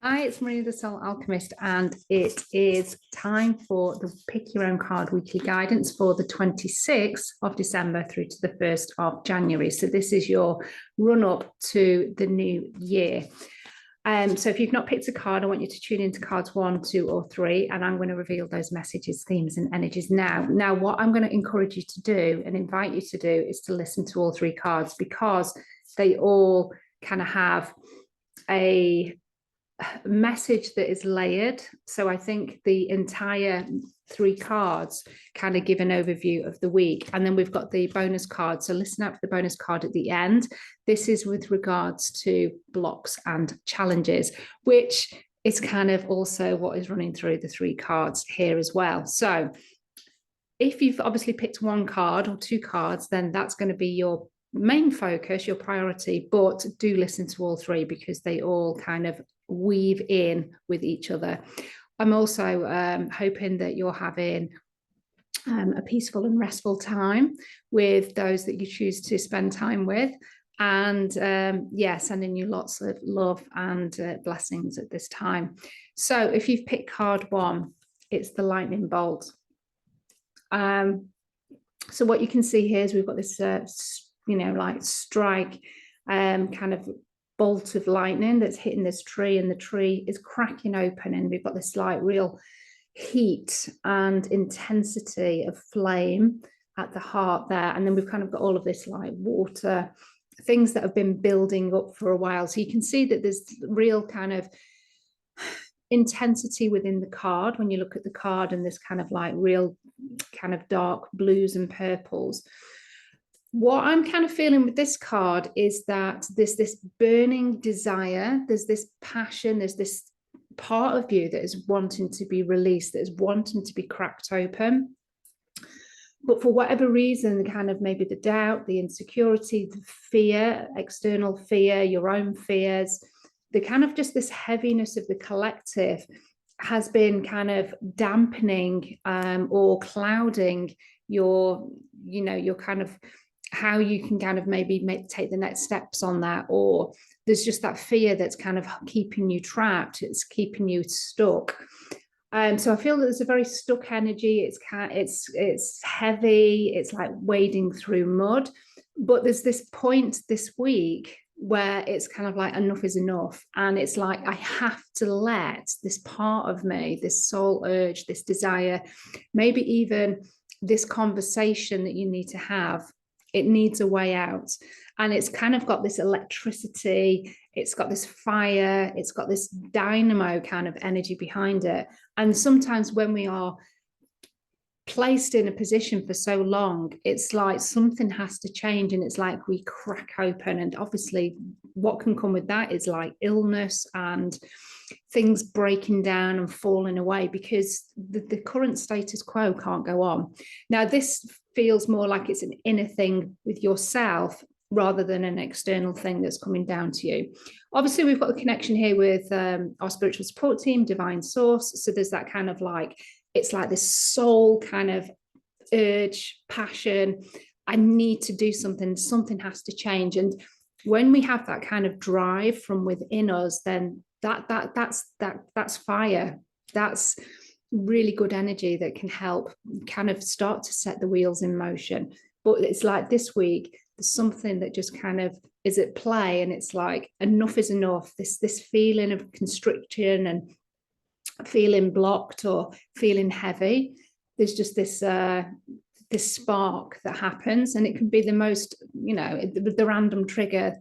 Hi, it's Marina the Soul Alchemist, and it is time for the Pick Your Own Card weekly guidance for the 26th of December through to the 1st of January. So this is your run up to the new year. So if you've not picked a card, I want you to tune into cards 1, 2, or 3, and I'm going to reveal those messages, themes, and energies now. Now, what I'm going to encourage you to do and invite you to do is to listen to all 3 cards, because they all kind of have a message that is layered. So I think the entire 3 cards kind of give an overview of the week, and then we've got the bonus card. So listen out for the bonus card at the end. This is with regards to blocks and challenges, which is kind of also what is running through the 3 cards here as well. So if you've obviously picked 1 card or 2 cards, then that's going to be your main focus, your priority, but do listen to all 3 because they all kind of weave in with each other. I'm also hoping that you're having a peaceful and restful time with those that you choose to spend time with, and sending you lots of love and blessings at this time. So if you've picked card 1, it's the lightning bolt. So what you can see here is we've got this like strike kind of bolt of lightning that's hitting this tree, and the tree is cracking open, and we've got this like real heat and intensity of flame at the heart there. And then we've kind of got all of this like water things that have been building up for a while. So you can see that there's real kind of intensity within the card when you look at the card, and this kind of like real kind of dark blues and purples. What I'm kind of feeling with this card is that there's this burning desire, there's this passion, there's this part of you that is wanting to be released, that is wanting to be cracked open. But for whatever reason, kind of maybe the doubt, the insecurity, the fear, external fear, your own fears, the kind of just this heaviness of the collective has been kind of dampening or clouding your kind of how you can kind of maybe take the next steps on that, or there's just that fear that's kind of keeping you trapped, it's keeping you stuck. So I feel that there's a very stuck energy. It's heavy, it's like wading through mud, but there's this point this week where it's kind of like enough is enough, and it's like I have to let this part of me, this soul urge, this desire, maybe even this conversation that you need to have, it needs a way out. And it's kind of got this electricity, it's got this fire, it's got this dynamo kind of energy behind it. And sometimes when we are placed in a position for so long, it's like something has to change, and it's like we crack open. And obviously what can come with that is like illness and things breaking down and falling away, because the current status quo can't go on. Now this feels more like it's an inner thing with yourself rather than an external thing that's coming down to you. Obviously we've got the connection here with our spiritual support team, Divine Source. So there's that kind of like, it's like this soul kind of urge, passion. I need to do something. Something has to change. And when we have that kind of drive from within us, then that's fire. That's really good energy that can help kind of start to set the wheels in motion. But it's like this week, there's something that just kind of is at play, and it's like enough is enough. This feeling of constriction and feeling blocked or feeling heavy, there's just this spark that happens, and it can be the most, the random trigger,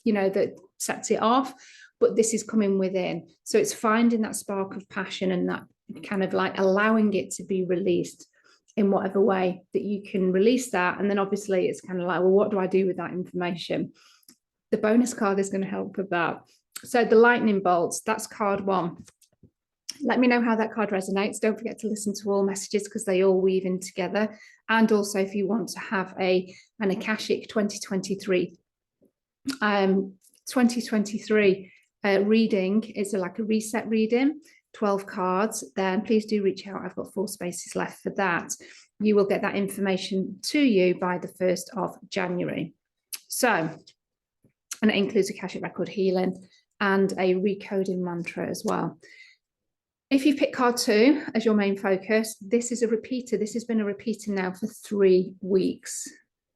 that sets it off, but this is coming within. So it's finding that spark of passion and that kind of like allowing it to be released in whatever way that you can release that. And then obviously it's kind of like, well, what do I do with that information? The bonus card is going to help with that. So the lightning bolts, that's card 1. Let me know how that card resonates. Don't forget to listen to all messages because they all weave in together. And also if you want to have an Akashic 2023 reading, is like a reset reading, 12 cards, then please do reach out. I've got 4 spaces left for that. You will get that information to you by the 1st of January. So, and it includes Akashic record healing, and a recoding mantra as well. If you pick card 2 as your main focus, this is a repeater. This has been a repeater now for 3 weeks.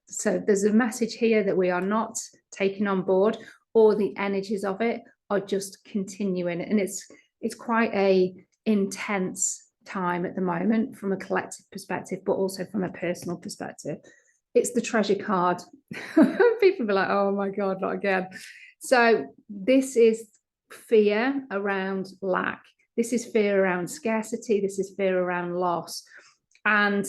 So there's a message here that we are not taking on board, or the energies of it are just continuing. And it's quite a intense time at the moment from a collective perspective, but also from a personal perspective. It's the treasure card. People be like, oh my God, not again. So this is fear around lack. This is fear around scarcity. This is fear around loss. And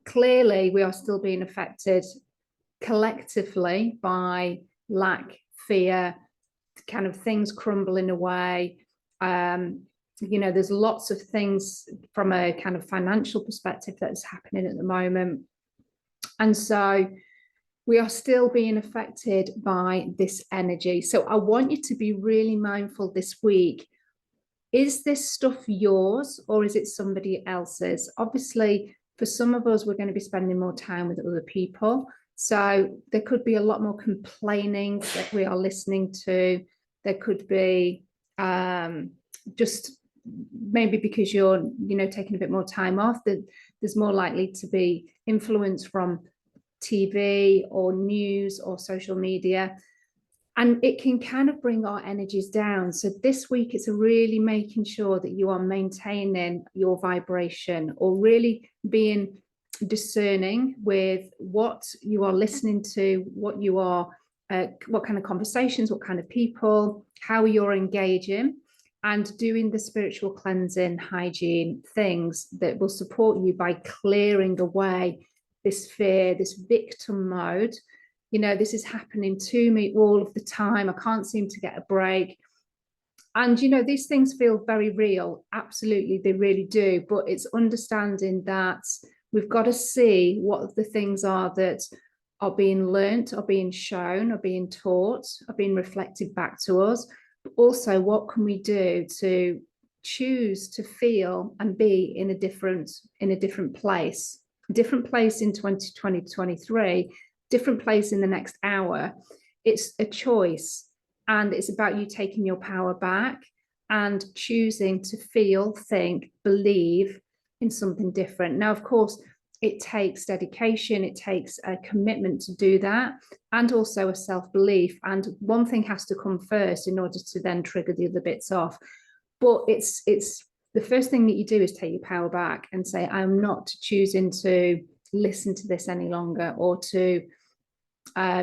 clearly we are still being affected collectively by lack, fear, kind of things crumbling away. You know, there's lots of things from a kind of financial perspective that's happening at the moment. And so we are still being affected by this energy. So I want you to be really mindful this week. Is this stuff yours or is it somebody else's? Obviously, for some of us, we're going to be spending more time with other people. So there could be a lot more complaining that we are listening to. There could be just maybe because you're, you know, taking a bit more time off, that there's more likely to be influence from TV or news or social media. And it can kind of bring our energies down. So this week, it's really making sure that you are maintaining your vibration, or really being discerning with what you are listening to, what you are, what kind of conversations, what kind of people, how you're engaging, and doing the spiritual cleansing, hygiene things that will support you by clearing away this fear, this victim mode. You know, this is happening to me all of the time. I can't seem to get a break. And, you know, these things feel very real. Absolutely, they really do. But it's understanding that we've got to see what the things are that are being learnt, are being shown, are being taught, are being reflected back to us. But also, what can we do to choose to feel and be in a different place? Different place in 2023, different place in the next hour. It's a choice, and it's about you taking your power back and choosing to feel, think, believe in something different. Now, of course, it takes dedication, it takes a commitment to do that, and also a self-belief. And one thing has to come first in order to then trigger the other bits off. But it's the first thing that you do is take your power back and say, I'm not choosing to listen to this any longer, or to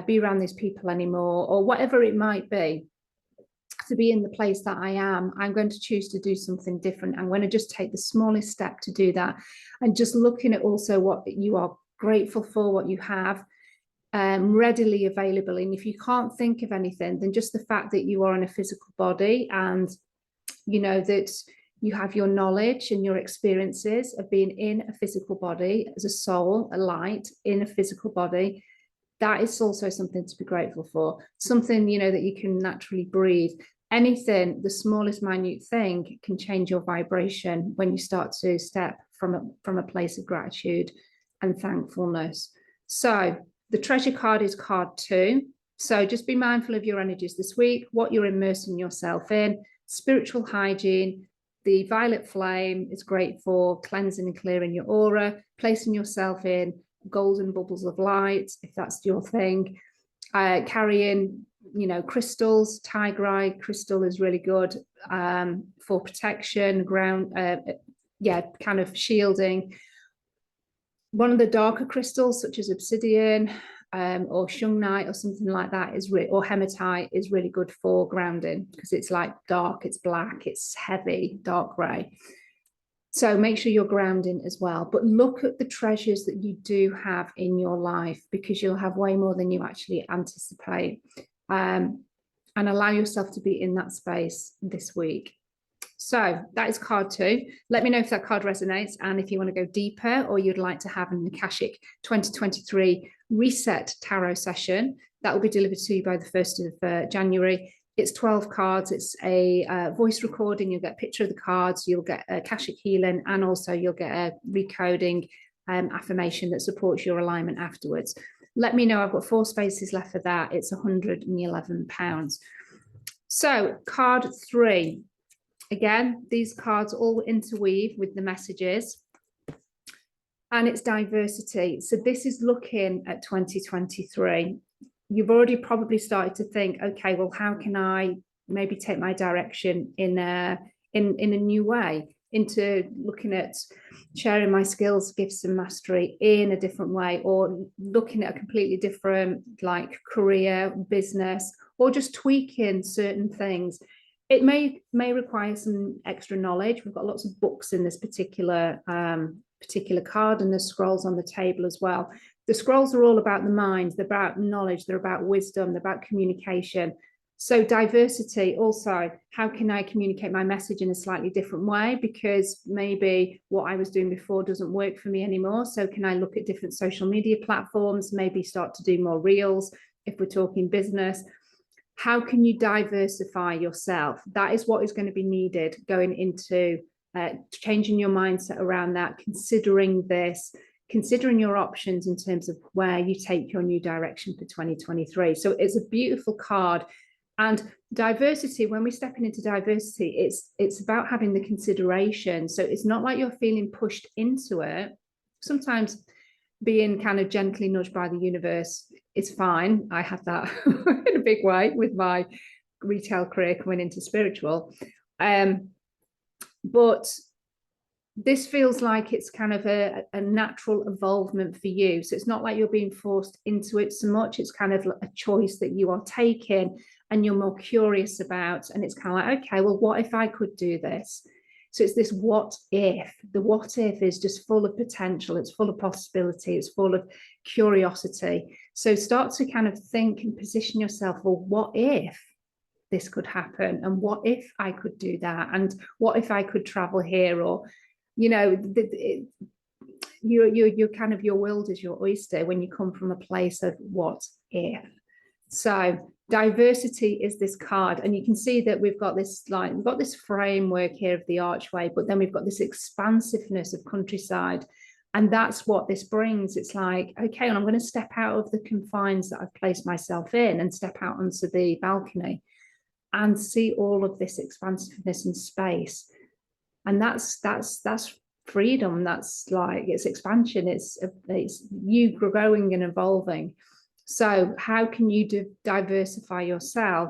be around these people anymore, or whatever it might be. To be in the place that I am, I'm going to choose to do something different. I'm going to just take the smallest step to do that. And just looking at also what you are grateful for, what you have readily available. And if you can't think of anything, then just the fact that you are in a physical body, and you know that you have your knowledge and your experiences of being in a physical body as a soul, a light in a physical body, that is also something to be grateful for. Something, you know, that you can naturally breathe. Anything, the smallest minute thing can change your vibration when you start to step from a place of gratitude and thankfulness. So the treasure card is card 2. So just be mindful of your energies this week, what you're immersing yourself in. Spiritual hygiene. The violet flame is great for cleansing and clearing your aura, placing yourself in golden bubbles of light, if that's your thing. Carrying, you know, crystals. Tigerite crystal is really good for protection, ground, kind of shielding. One of the darker crystals, such as obsidian or shungite or something like that, or hematite, is really good for grounding, because it's like dark, it's black, it's heavy, dark grey. So make sure you're grounding as well. But look at the treasures that you do have in your life, because you'll have way more than you actually anticipate. And allow yourself to be in that space this week. So that is card 2. Let me know if that card resonates, and if you want to go deeper, or you'd like to have an Akashic 2023 reset tarot session, that will be delivered to you by the 1st of January. It's 12 cards. It's a voice recording. You'll get a picture of the cards. You'll get Akashic healing, and also you'll get a recoding affirmation that supports your alignment afterwards. Let me know. I've got 4 spaces left for that. It's £111. So card 3, again, these cards all interweave with the messages, and it's diversity. So this is looking at 2023. You've already probably started to think, okay, well, how can I maybe take my direction in a new way, into looking at sharing my skills, gifts and mastery in a different way, or looking at a completely different like career, business, or just tweaking certain things. It may require some extra knowledge. We've got lots of books in this particular card, and there's scrolls on the table as well. The scrolls are all about the mind, they're about knowledge, they're about wisdom, they're about communication. So diversity also, how can I communicate my message in a slightly different way? Because maybe what I was doing before doesn't work for me anymore. So can I look at different social media platforms, maybe start to do more reels if we're talking business? How can you diversify yourself? That is what is going to be needed going into changing your mindset around that, considering this, considering your options in terms of where you take your new direction for 2023. So it's a beautiful card. And diversity, when we're stepping into diversity, it's about having the consideration. So it's not like you're feeling pushed into it. Sometimes being kind of gently nudged by the universe is fine. I had that in a big way with my retail career coming into spiritual. But this feels like it's kind of a natural evolvement for you. So it's not like you're being forced into it so much. It's kind of a choice that you are taking and you're more curious about. And it's kind of like, okay, well, what if I could do this? So it's this what if. The what if is just full of potential. It's full of possibility. It's full of curiosity. So start to kind of think and position yourself, well, what if this could happen? And what if I could do that? And what if I could travel here? Or, you know, you're kind of, your world is your oyster when you come from a place of what if. So diversity is this card, and you can see that we've got this framework here of the archway, but then we've got this expansiveness of countryside, and that's what this brings. It's like, okay, and I'm going to step out of the confines that I've placed myself in and step out onto the balcony and see all of this expansiveness and space. And that's freedom. That's like, it's expansion. It's you growing and evolving. So how can you diversify yourself?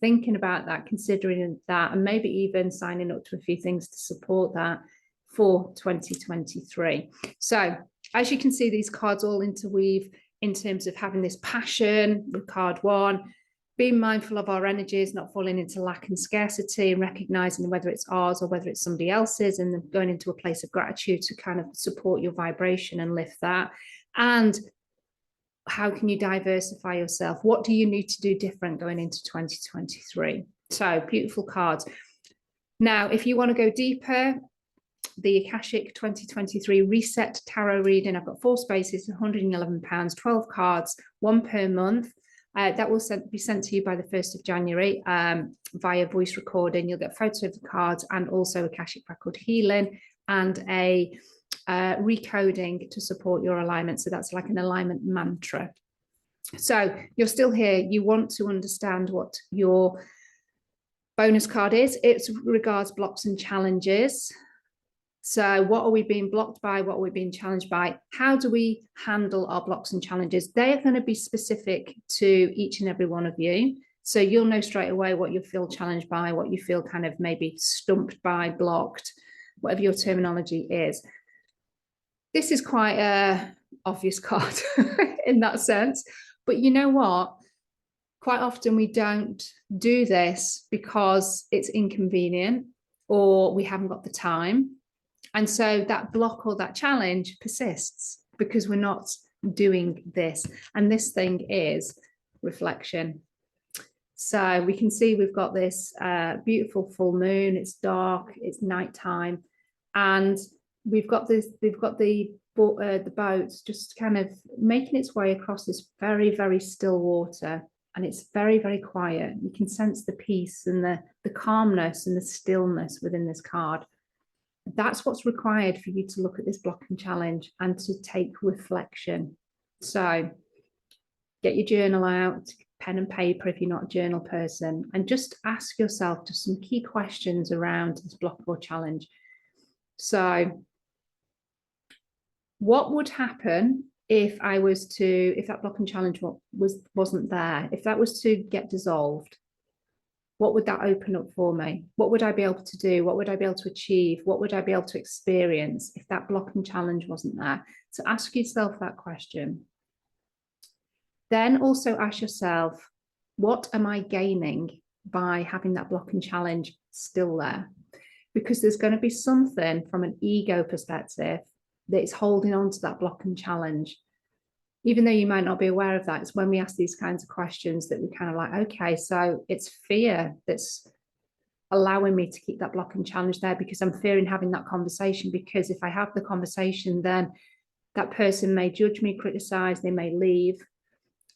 Thinking about that, considering that, and maybe even signing up to a few things to support that for 2023. So as you can see, these cards all interweave in terms of having this passion with card 1, being mindful of our energies, not falling into lack and scarcity, and recognizing whether it's ours or whether it's somebody else's, and then going into a place of gratitude to kind of support your vibration and lift that. And how can you diversify yourself? What do you need to do different going into 2023? So beautiful cards. Now, if you want to go deeper, the Akashic 2023 Reset Tarot reading, I've got 4 spaces, £111, 12 cards, 1 per month. That will be sent to you by the 1st of January via voice recording. You'll get photos of the cards and also Akashic record healing and a recoding to support your alignment. So that's like an alignment mantra. So you're still here. You want to understand what your bonus card is. It regards blocks and challenges. So what are we being blocked by? What are we being challenged by? How do we handle our blocks and challenges? They are going to be specific to each and every one of you. So you'll know straight away what you feel challenged by, what you feel kind of maybe stumped by, blocked, whatever your terminology is. This is quite an obvious card in that sense. But you know what? Quite often we don't do this because it's inconvenient or we haven't got the time. And so that block or that challenge persists because we're not doing this. And this thing is reflection. So we can see we've got this beautiful full moon. It's dark, it's nighttime, and we've got the boat just kind of making its way across this very, very still water, and it's very, very quiet. You can sense the peace and the calmness and the stillness within this card. That's what's required for you to look at this block and challenge and to take reflection. So get your journal out, pen and paper if you're not a journal person, and just ask yourself just some key questions around this block or challenge. So what would happen if that block and challenge wasn't there? If that was to get dissolved, what would that open up for me? What would I be able to do? What would I be able to achieve? What would I be able to experience if that block and challenge wasn't there? So ask yourself that question. Then also ask yourself, what am I gaining by having that block and challenge still there? Because there's going to be something from an ego perspective that is holding on to that block and challenge. Even though you might not be aware of that, it's when we ask these kinds of questions that we kind of like, okay, so it's fear that's allowing me to keep that block and challenge there, because I'm fearing having that conversation, because if I have the conversation, then that person may judge me, criticize, they may leave.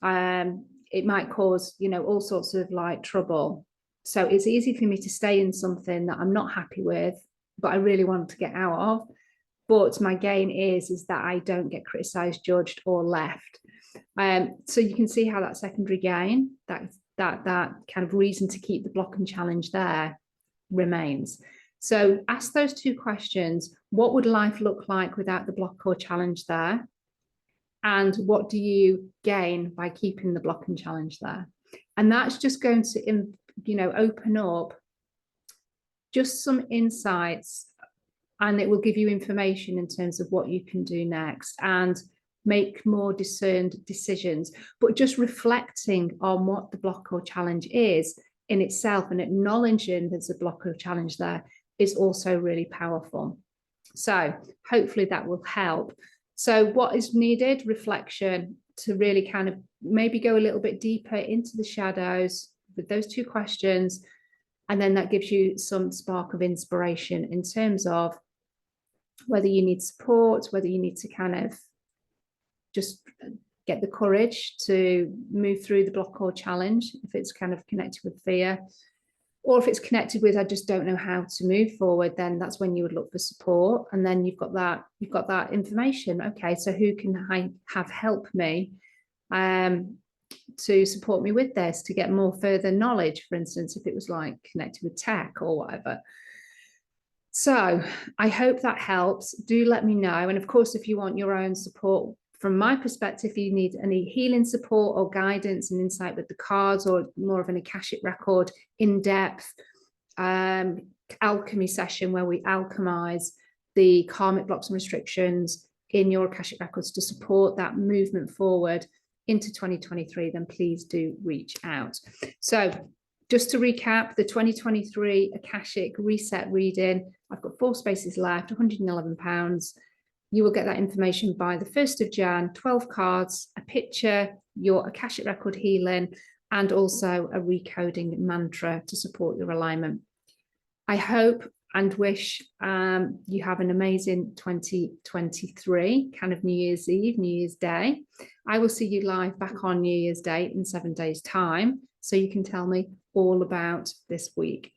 It might cause, all sorts of like trouble. So it's easy for me to stay in something that I'm not happy with, but I really want to get out of. But my gain is that I don't get criticized, judged, or left. So you can see how that secondary gain, that kind of reason to keep the block and challenge there, remains. So ask those two questions. What would life look like without the block or challenge there? And what do you gain by keeping the block and challenge there? And that's just going to, open up just some insights, and it will give you information in terms of what you can do next and make more discerned decisions. But just reflecting on what the block or challenge is in itself and acknowledging there's a block or challenge there is also really powerful. So hopefully that will help. So what is needed? Reflection, to really kind of maybe go a little bit deeper into the shadows with those two questions. And then that gives you some spark of inspiration in terms of whether you need support, whether you need to kind of just get the courage to move through the block or challenge, if it's kind of connected with fear, or if it's connected with, I just don't know how to move forward, then that's when you would look for support. And then you've got that information. Okay, so who can I have help me to support me with this, to get more further knowledge, for instance, if it was like connected with tech or whatever. So I hope that helps. Do let me know. And of course, if you want your own support, from my perspective, if you need any healing support or guidance and insight with the cards, or more of an Akashic record, in-depth alchemy session where we alchemize the karmic blocks and restrictions in your Akashic records to support that movement forward into 2023, then please do reach out. So just to recap, the 2023 Akashic Reset reading, I've got 4 spaces left, £111. You will get that information by the 1st of Jan, 12 cards, a picture, your Akashic record healing, and also a recoding mantra to support your alignment. I hope and wish you have an amazing 2023, kind of New Year's Eve, New Year's Day. I will see you live back on New Year's Day in 7 days' time, so you can tell me all about this week.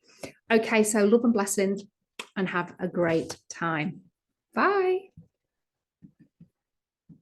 Okay, so love and blessings, and have a great time. Bye.